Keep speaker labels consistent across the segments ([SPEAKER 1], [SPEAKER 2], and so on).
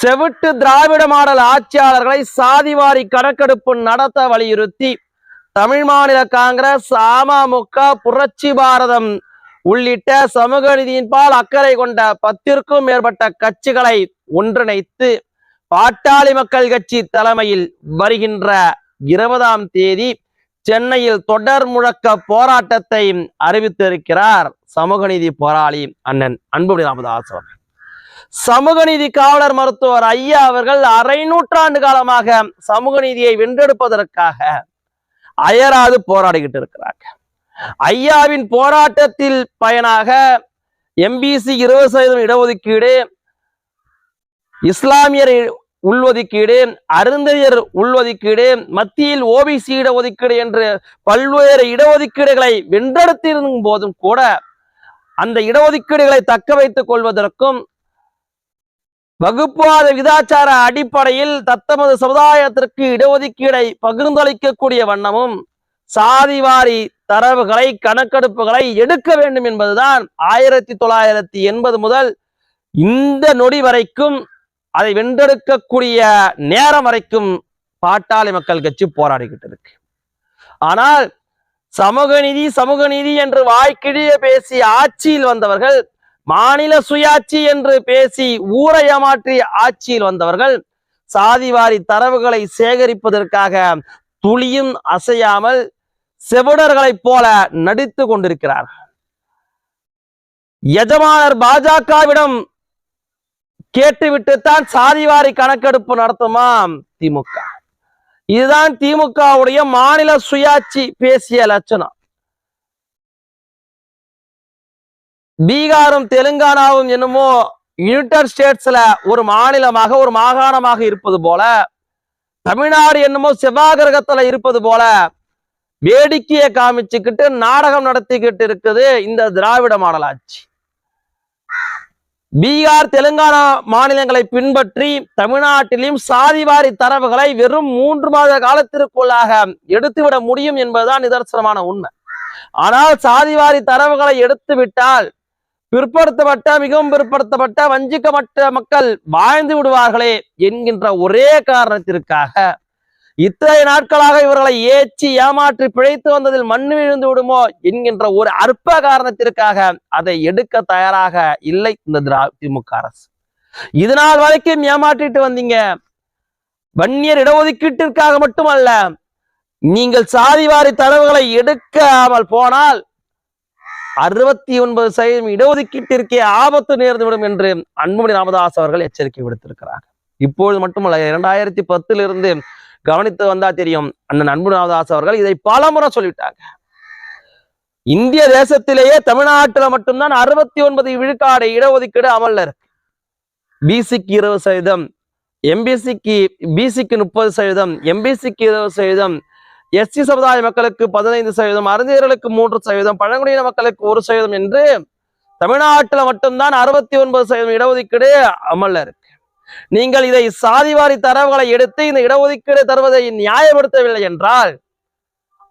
[SPEAKER 1] செவிட்டு திராவிட model ஆட்சியாளர்களை சாதிவாரி கணக்கெடுப்பு நடத்த வலியுறுத்தி தமிழ் மாநில காங்கிரஸ், அமமுக, புரட்சி பாரதம் உள்ளிட்ட சமூக நீதியின்பால் அக்கறை கொண்ட 10க்கும் மேற்பட்ட கட்சிகளை ஒன்றிணைத்து பாட்டாளி மக்கள் கட்சி தலைமையில் வருகின்ற 20ஆம் தேதி சென்னையில் தொடர் முழக்க போராட்டத்தை அறிவித்திருக்கிறார் சமூக நீதி போராளி அண்ணன் அன்புமணி ராமதாஸ் அவர்கள். சமூக நீதி காவலர் மருத்துவர் ஐயா அவர்கள் அரை நூற்றாண்டு காலமாக சமூக நீதியை வென்றெடுப்பதற்காக அயராது போராடிக்கிட்டு இருக்கிறாங்க. ஐயாவின் போராட்டத்தில் பயனாக எம்பிசி 20% இடஒதுக்கீடு, இஸ்லாமியர் உள்ஒதுக்கீடு, அருந்ததியர் உள்ஒதுக்கீடு, மத்தியில் ஓபிசி இடஒதுக்கீடு என்று பல்வேறு இடஒதுக்கீடுகளை வென்றெடுத்திருக்கும் போதும் கூட அந்த இடஒதுக்கீடுகளை தக்க வைத்துக் கொள்வதற்கும் வகுப்புவாத விதாச்சார அடிப்படையில் தத்தமது சமுதாயத்திற்கு இடஒதுக்கீடை பகிர்ந்தளிக்கக்கூடிய வண்ணமும் சாதிவாரி தரவுகளை, கணக்கெடுப்புகளை எடுக்க வேண்டும் என்பதுதான் 1980 முதல் இந்த நொடி வரைக்கும், அதை வென்றெடுக்கக்கூடிய நேரம் வரைக்கும் பாட்டாளி மக்கள் கட்சி போராடிக்கிட்டு இருக்கு. ஆனால் சமூக நீதி என்று வாய்க்கிழிய பேசி ஆட்சியில் வந்தவர்கள், மாநில சுயாட்சி என்று பேசி ஊரை ஏமாற்றி ஆட்சியில் வந்தவர்கள் சாதிவாரி தரவுகளை சேகரிப்பதற்காக துளியும் அசையாமல் செவிடர்களைப் போல நடித்து கொண்டிருக்கிறார்கள். எஜமானர் பாஜகவிடம் கேட்டுவிட்டுத்தான் சாதிவாரி கணக்கெடுப்பு நடத்துமாம் திமுக. இதுதான் திமுகவுடைய மாநில சுயாட்சி பேசிய லட்சணம். பீகாரும் தெலுங்கானாவும் என்னமோ யுனைடெட் ஸ்டேட்ஸ்ல ஒரு மாநிலமாக, ஒரு மாகாணமாக இருப்பது போல, தமிழ்நாடு என்னமோ செவ்வாய் கிரகத்துல இருப்பது போல வேடிக்கையை காமிச்சுக்கிட்டு நாடகம் நடத்திக்கிட்டு இருக்குது இந்த திராவிட மாடல் ஆட்சி. பீகார், தெலுங்கானா மாநிலங்களை பின்பற்றி தமிழ்நாட்டிலும் சாதிவாரி தரவுகளை வெறும் 3 மாத காலத்திற்குள்ளாக எடுத்துவிட முடியும் என்பதுதான் நிதர்சனமான உண்மை. ஆனால் சாதிவாரி தரவுகளை எடுத்து விட்டால் பிற்படுத்தப்பட்ட, மிகவும் பிற்படுத்தப்பட்ட, வஞ்சிக்கப்பட்ட மக்கள் வாழ்ந்து விடுவார்களே என்கின்ற ஒரே காரணத்திற்காக இத்தனை நாட்களாக இவர்களை ஏற்றி ஏமாற்றி பிழைத்து வந்ததில் மண்ணு விழுந்து விடுமோ என்கின்ற ஒரு அற்ப காரணத்திற்காக அதை எடுக்க தயாராக இல்லை இந்த திமுக அரசு. இதனால் வரைக்கும் ஏமாற்றிட்டு வந்தீங்க. வன்னியர் இடஒதுக்கீட்டிற்காக மட்டுமல்ல, நீங்கள் சாதிவாரி தரவுகளை எடுக்காமல் போனால் 69% இடஒதுக்கீட்டிற்கே ஆபத்து நேர்ந்துவிடும் என்று அன்புமணி ராமதாஸ் அவர்கள் எச்சரிக்கை விடுத்திருக்கிறார். இப்பொழுது மட்டுமல்ல, 2010 கவனித்து வந்தா தெரியும், அண்ணன் அன்புமணி ராமதாஸ் அவர்கள் இதை பலமுறை சொல்லிட்டாங்க. இந்திய தேசத்திலேயே தமிழ்நாட்டில் மட்டும்தான் 69 விழுக்காடு இடஒதுக்கீடு அமல்ல இருக்கு. பிசிக்கு 20%, பிசிக்கு 30%, எம்பிசிக்கு 20%, எஸ்சி சமுதாய மக்களுக்கு 15%, அருந்தியர்களுக்கு 3%, பழங்குடியின மக்களுக்கு 1% என்று தமிழ்நாட்டில் மட்டும்தான் 69% இடஒதுக்கீடு அமல்ல இருக்கு. நீங்கள் இதை சாதிவாரி தரவுகளை எடுத்து இந்த இடஒதுக்கீடு தருவதை நியாயப்படுத்தவில்லை என்றால்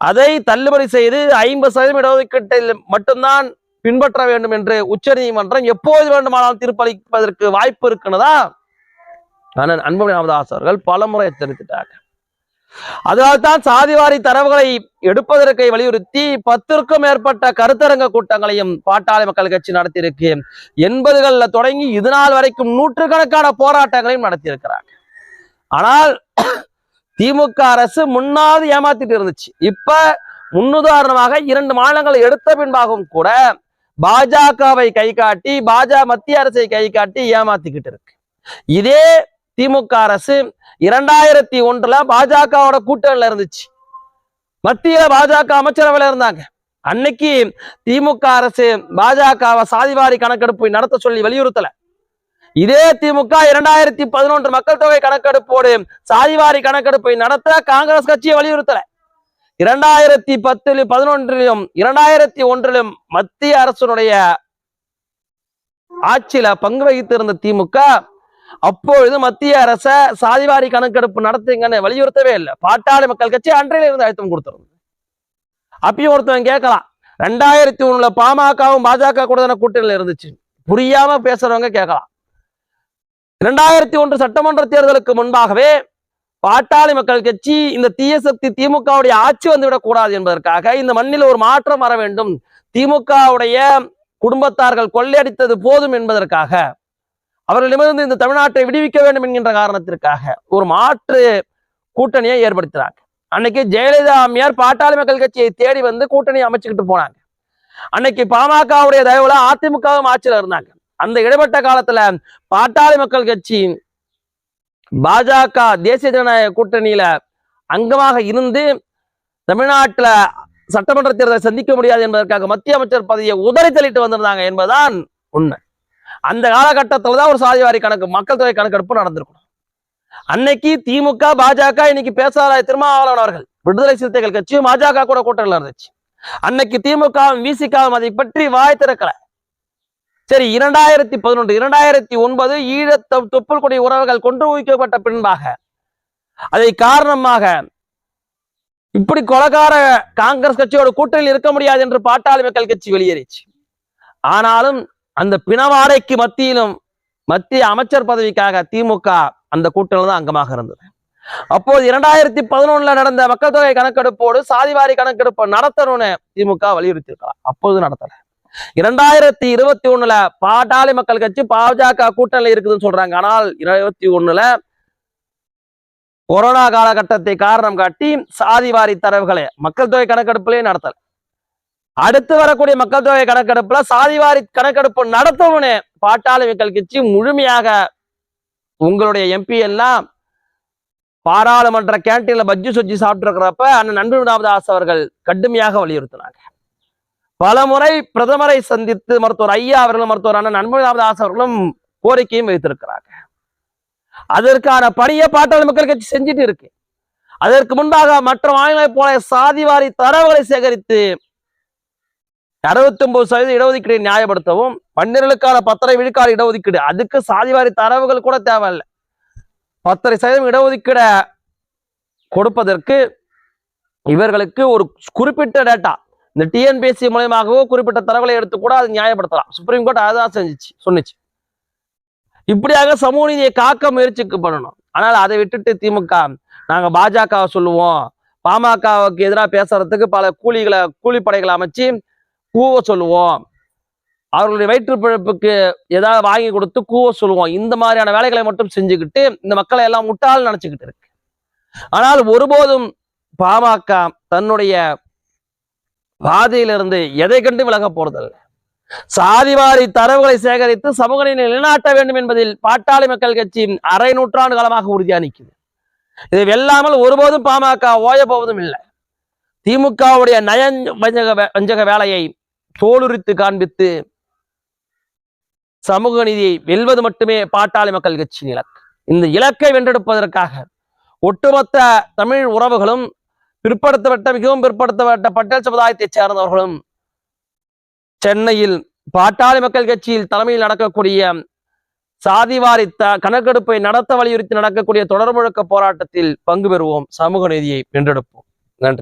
[SPEAKER 1] அதை தள்ளுபடி செய்து 50% இடஒதுக்கீட்டில் மட்டும்தான் பின்பற்ற வேண்டும் என்று உச்ச நீதிமன்றம் எப்போது வேண்டுமானாலும் தீர்ப்பளிப்பதற்கு வாய்ப்பு இருக்குன்னதா அன்புமணி ராமதாஸ் அவர்கள் பலமுறை எச்சரித்துட்டாங்க. அதனால்தான் சாதிவாரி தரவுகளை எடுப்பதற்கு வலியுறுத்தி 10க்கும் மேற்பட்ட கருத்தரங்க கூட்டங்களையும் பாட்டாளி மக்கள் கட்சி நடத்தியிருக்கு. 80களில் தொடங்கி இது நாள் வரைக்கும் நூற்றுக்கணக்கான போராட்டங்களையும் நடத்தியிருக்கிறாங்க. ஆனால் திமுக அரசு முன்னாவது ஏமாத்திட்டு இருந்துச்சு. இப்ப முன்னுதாரணமாக 2 மாநிலங்களை எடுத்த பின்பாகவும் கூட பாஜகவை கை காட்டி, மத்திய அரசை கை காட்டி ஏமாத்திக்கிட்டு இருக்கு. இதே திமுக அரசு 2001 பாஜகவோட கூட்டணியில இருந்துச்சு. மத்திய பாஜக அமைச்சரவையில இருந்தாங்க. அன்னைக்கு திமுக அரசு பாஜகவை சாதிவாரி கணக்கெடுப்பை நடத்த சொல்லி வலியுறுத்தல. இதே திமுக 2011 மக்கள் தொகை கணக்கெடுப்போடு சாதிவாரி கணக்கெடுப்பை நடத்த காங்கிரஸ் கட்சியை வலியுறுத்தல. 2010, 2011 2001 மத்திய அரசுடைய ஆட்சியில பங்கு வகித்திருந்த திமுக அப்பொழுது மத்திய அரச சாதிவாரி கணக்கெடுப்பு நடத்துங்கன்னு வலியுறுத்தவே இல்லை. பாட்டாளி மக்கள் கட்சி அன்றையில இருந்து அழுத்தம் கொடுத்திருந்தது. அப்பயும் ஒருத்தவங்க கேட்கலாம், 2001 பாமகவும் பாஜக கூட கூட்டணியில் இருந்துச்சு, புரியாம பேசுறவங்க கேட்கலாம். 2001 சட்டமன்ற தேர்தலுக்கு முன்பாகவே பாட்டாளி மக்கள் கட்சி இந்த தீய சக்தி திமுகவுடைய ஆட்சி வந்துவிடக் கூடாது என்பதற்காக இந்த மண்ணில் ஒரு மாற்றம் வர வேண்டும், திமுகவுடைய குடும்பத்தார்கள் கொள்ளையடித்தது போதும் என்பதற்காக, அவர்களிடமிருந்து இந்த தமிழ்நாட்டை விடுவிக்க வேண்டும் என்கின்ற காரணத்திற்காக ஒரு மாற்று கூட்டணியை ஏற்படுத்தினாங்க. அன்னைக்கு ஜெயலலிதா அம்மையார் பாட்டாளி மக்கள் கட்சியை தேடி வந்து கூட்டணியை அமைச்சுக்கிட்டு போனாங்க. அன்னைக்கு பாமகவுடைய தயவுல அதிமுகவும் ஆட்சியில் இருந்தாங்க. அந்த இடைப்பட்ட காலத்துல பாட்டாளி மக்கள் கட்சி பாஜக தேசிய ஜனநாயக கூட்டணியில அங்கமாக இருந்து தமிழ்நாட்டுல சட்டமன்ற தேர்தலை சந்திக்க முடியாது என்பதற்காக மத்திய அமைச்சர் பதவியை உதறி தள்ளிட்டு வந்திருந்தாங்க என்பதுதான் உண்மை. அந்த காலகட்டத்தில் தான் ஒரு சாதிவாரி கணக்கு மக்கள் தொகை கணக்கெடுப்பு நடந்திருக்கணும். அன்னைக்கு திமுக பாஜக இன்னைக்கு பேசாத திருமாவளவன் அவர்கள் விடுதலை சிறுத்தைகள் கட்சியும் பாஜக கூட கூட்டணியில் இருந்துச்சு. அன்னைக்கு திமுகவும் விசிகவும் அதை பற்றி வாய் திறக்கல. சரி, 2011 2009 ஈழ தொப்புள் கொடி உறவுகள் கொண்டு ஊக்கப்பட்ட பின்பாக அதை காரணமாக இப்படி கொலகார காங்கிரஸ் கட்சியோட கூட்டணியில் இருக்க முடியாது என்று பாட்டாளி மக்கள் கட்சி வெளியேறிச்சு. ஆனாலும் அந்த பிணவாடைக்கு மத்தியிலும் மத்திய அமைச்சர் பதவிக்காக திமுக அந்த கூட்டணியில் தான் அங்கமாக இருந்தது. அப்போது 2011 நடந்த மக்கள் தொகை கணக்கெடுப்போடு சாதிவாரி கணக்கெடுப்பு நடத்தணும்னு திமுக வலியுறுத்திருக்கலாம். அப்போது நடத்தல. 2021 பாட்டாளி மக்கள் கட்சி பாஜக கூட்டணியில் இருக்குதுன்னு சொல்றாங்க. ஆனால் 2021 கொரோனா காலகட்டத்தை காரணம் காட்டி சாதிவாரி தரவுகளை மக்கள் தொகை கணக்கெடுப்பிலே நடத்தல. அடுத்து வரக்கூடிய மக்கள் தொகை கணக்கெடுப்புல சாதிவாரி கணக்கெடுப்பு நடத்தணும்னு பாட்டாளி மக்கள் கட்சி முழுமையாக உங்களுடைய எம்பி எல்லாம் பாராளுமன்ற கேண்டீன்ல பஜ்ஜி சொஜ்ஜி சாப்பிட்டு இருக்கிறப்ப அண்ணன் அன்பு ராமதாஸ் அவர்கள் கடுமையாக வலியுறுத்தினாங்க. பல முறை பிரதமரை சந்தித்து மருத்துவர் ஐயா அவர்களும் மருத்துவர் அண்ணன் அன்பு ராமதாஸ் அவர்களும் கோரிக்கையும் வைத்திருக்கிறாங்க. அதற்கான பணியை பாட்டாளி மக்கள் கட்சி செஞ்சுட்டு இருக்கு. அதற்கு முன்பாக மற்ற மாநிலங்களை போல சாதிவாரி தரவுகளை சேகரித்து 69% இடஒதுக்கீடு நியாயப்படுத்தவும், பன்னிரலுக்கான 10.5 விழுக்காடு இடஒதுக்கீடு, அதுக்கு சாதிவாரி தரவுகள் கூட தேவையில்லை, 10% இடஒதுக்கீட கொடுப்பதற்கு இவர்களுக்கு ஒரு குறிப்பிட்ட டேட்டா இந்த டிஎன்பிஎஸ்சி மூலமாகவோ குறிப்பிட்ட தரவுகளை எடுத்து கூட அது நியாயப்படுத்தலாம். சுப்ரீம் கோர்ட் அதான் சொன்னிச்சு. இப்படியாக சமூக நீதியை காக்க முயற்சிக்கு பண்ணணும். ஆனால் அதை விட்டுட்டு திமுக நாங்க பாஜகவை சொல்லுவோம், பாமகவுக்கு எதிராக பேசுறதுக்கு பல கூலிப்படைகளை அமைச்சு கூவ சொல்லுவோம், அவர்களுடைய வயிற்று பிழப்புக்கு ஏதாவது வாங்கி கொடுத்து கூவ சொல்லுவோம், இந்த மாதிரியான வேலைகளை மட்டும் செஞ்சுக்கிட்டு இந்த மக்களை எல்லாம் முட்டாள் நினைச்சுக்கிட்டு இருக்கு. ஆனால் ஒருபோதும் பாமக தன்னுடைய பாதையிலிருந்து எதை கண்டு விலக போறதில்லை. சாதிவாரி தரவுகளை சேகரித்து சமூக நீதி நிலைநாட்ட வேண்டும் என்பதில் பாட்டாளி மக்கள் கட்சி அரை நூற்றாண்டு காலமாக உறுதியா நிற்குது. இதை வெல்லாமல் ஒருபோதும் பாமக ஓய போவதும் இல்லை. திமுகவுடைய வஞ்சக வேலையை தோலுரித்து காண்பித்து சமூக நீதியை வெல்வது மட்டுமே பாட்டாளி மக்கள் கட்சியின் இலக்கு. இந்த இலக்கை வென்றெடுப்பதற்காக ஒட்டுமொத்த தமிழ் உறவுகளும் மிகவும் பிற்படுத்தப்பட்ட பட்டேல் சமுதாயத்தை சேர்ந்தவர்களும் சென்னையில் பாட்டாளி மக்கள் கட்சியில் தலைமையில் நடக்கக்கூடிய சாதிவாரி கணக்கெடுப்பை நடத்த வலியுறுத்தி நடக்கக்கூடிய தொடர் முழக்க போராட்டத்தில் பங்கு பெறுவோம். சமூக நீதியை வென்றெடுப்போம். நன்றி.